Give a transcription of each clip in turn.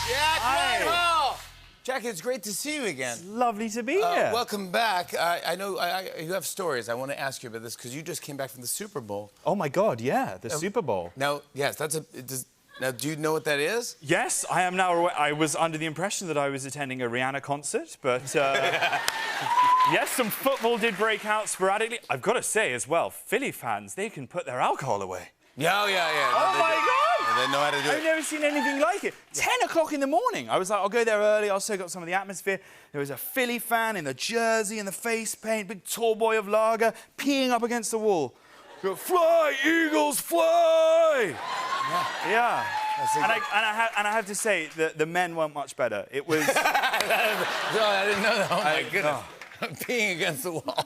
Yeah, Hi. Dwight Hall. Jackie, it's great to see you again. It's lovely to be here. Welcome back. I know you have stories. I want to ask you about this because you just came back from the Super Bowl. Oh my God, yeah, the Super Bowl. Now, yes, now, do you know what that is? Yes, I am now. I was under the impression that I was attending a Rihanna concert, but yes, some football did break out sporadically. I've got to say as well, Philly fans, they can put their alcohol away. Yeah, yeah. Oh my God! They know how to do it. I've never seen anything like it. 10 o'clock in the morning. I was like, I'll go there early, I'll soak up some of the atmosphere. There was a Philly fan in the jersey and the face paint, big tall boy of lager, peeing up against the wall. Go, fly, Eagles, fly! Yeah. And I have to say, the men weren't much better. It was... No, I didn't know that. Oh, my goodness. I'm peeing against the wall.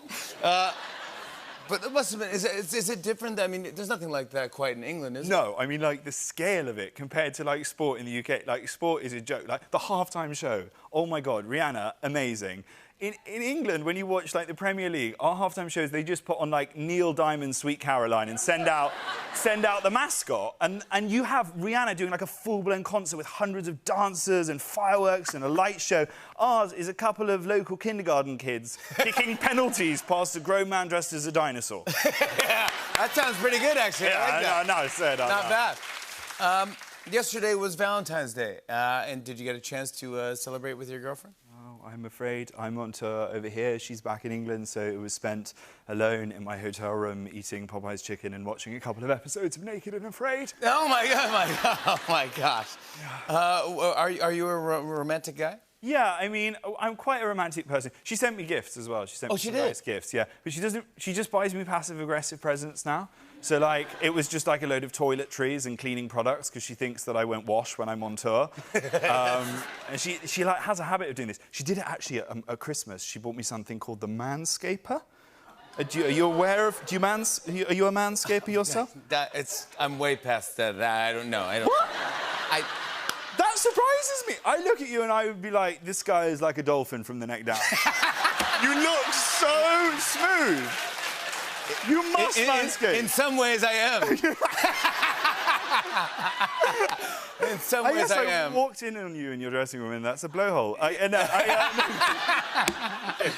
But it must have been... Is it different? I mean, there's nothing like that quite in England, is there? No, I mean, like, the scale of it compared to, like, sport in the UK. Like, sport is a joke. Like, the halftime show. Oh, my God, Rihanna, amazing. In England, when you watch, like, the Premier League, our halftime shows, they just put on, like, Neil Diamond's Sweet Caroline and send out the mascot. And you have Rihanna doing, like, a full-blown concert with hundreds of dancers and fireworks and a light show. Ours is a couple of local kindergarten kids kicking penalties past a grown man dressed as a dinosaur. Yeah, that sounds pretty good, actually. Yeah, I like that. No, it's Not bad. Yesterday was Valentine's Day. And did you get a chance to celebrate with your girlfriend? I'm afraid I'm on tour over here. She's back in England, so it was spent alone in my hotel room eating Popeye's chicken and watching a couple of episodes of Naked and Afraid. Oh, my God, oh, my gosh. Are you a romantic guy? Yeah, I mean, I'm quite a romantic person. She sent me gifts as well. She sent me some nice gifts, yeah. But she just buys me passive-aggressive presents now. So, like, it was just like a load of toiletries and cleaning products because she thinks that I won't wash when I'm on tour. And she like, has a habit of doing this. She did it actually at Christmas. She bought me something called the Manscaper. Are you aware of... are you a manscaper yourself? I'm way past that. I don't know. What? That surprises me. I look at you and I would be like, this guy is like a dolphin from the neck down. You look so smooth. You must manscape. In some ways, I am. In some ways, I am. I walked in on you in your dressing room and that's a blowhole.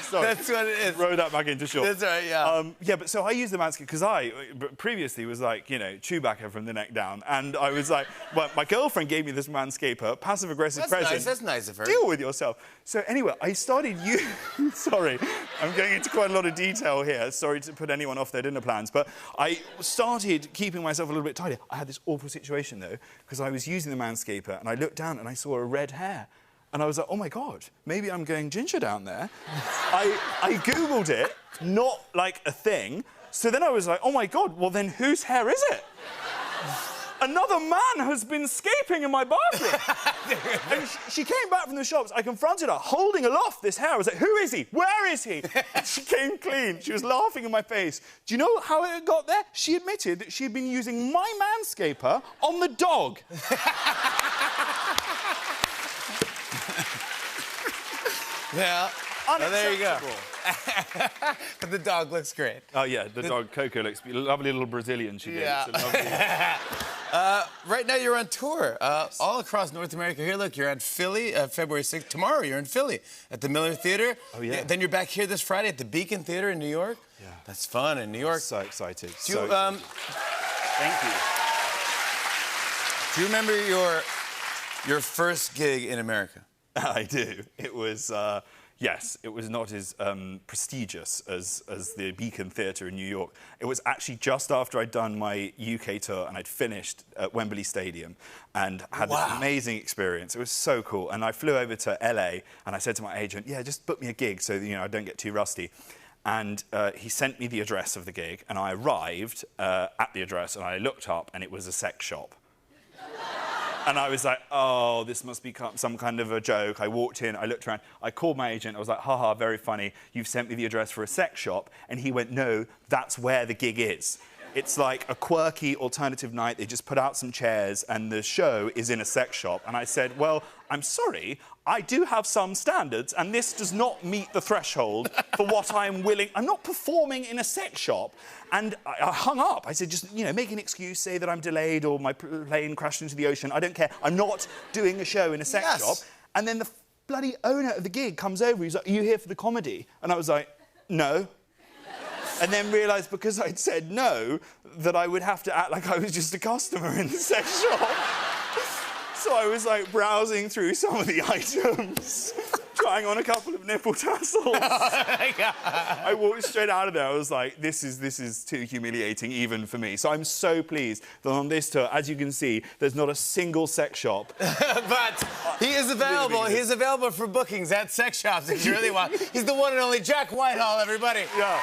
Sorry. That's what it is. Row that back into short. That's right, yeah. Yeah, but so I use the Manscaped because I previously was like, you know, Chewbacca from the neck down. And I was like, well, my girlfriend gave me this Manscaper, passive-aggressive present. Nice, that's nice of her. Deal with yourself. So anyway, I started Sorry, I'm going into quite a lot of detail here. Sorry to put anyone off their dinner plans, but I started keeping myself a little bit tidy. I had this awful situation, though, because I was using the Manscaper and I looked down and I saw a red hair. And I was like, oh, my God, maybe I'm going ginger down there. I Googled it, not like a thing. So then I was like, oh, my God, well, then whose hair is it? Another man has been scaping in my bathroom. And she came back from the shops. I confronted her, holding aloft this hair. I was like, who is he? Where is he? And she came clean. She was laughing in my face. Do you know how it got there? She admitted that she had been using my Manscaper on the dog. Yeah. Unacceptable. Oh, there you go. But the dog looks great. Oh, yeah, the dog, Coco, looks a lovely little Brazilian she did. Yeah. Right now you're on tour all across North America. Here, look, you're at Philly, February 6th. Tomorrow you're in Philly at the Miller Theatre. Oh, yeah. Then you're back here this Friday at the Beacon Theatre in New York. Yeah. That's fun in New York. So excited. Thank you. Do you remember your first gig in America? I do. It was, yes, it was not as prestigious as the Beacon Theatre in New York. It was actually just after I'd done my UK tour and I'd finished at Wembley Stadium and had this amazing experience. It was so cool. And I flew over to LA and I said to my agent, yeah, just book me a gig so that, you know, I don't get too rusty. And he sent me the address of the gig and I arrived at the address and I looked up and it was a sex shop. And I was like, oh, this must be some kind of a joke. I walked in, I looked around, I called my agent, I was like, haha, very funny, you've sent me the address for a sex shop. And he went, no, that's where the gig is. It's like a quirky alternative night. They just put out some chairs and the show is in a sex shop. And I said, well, I'm sorry, I do have some standards and this does not meet the threshold for what I'm willing... I'm not performing in a sex shop. And I hung up. I said, just, you know, make an excuse, say that I'm delayed or my plane crashed into the ocean. I don't care. I'm not doing a show in a sex shop. And then the bloody owner of the gig comes over. He's like, are you here for the comedy? And I was like, no. And then realised because I'd said no, that I would have to act like I was just a customer in the sex shop. So I was, like, browsing through some of the items, trying on a couple of nipple tassels. Oh, my God. I walked straight out of there. I was like, this is too humiliating even for me. So I'm so pleased that on this tour, as you can see, there's not a single sex shop. But he is available. He is available for bookings at sex shops if you really want. He's the one and only Jack Whitehall, everybody. Yeah.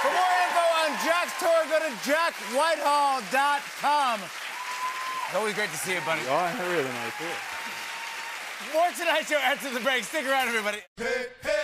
For more info on Jack's tour, go to jackwhitehall.com. It's always great to see you, buddy. Oh, I really nice. More Tonight Show after the break. Stick around, everybody. Hey, hey.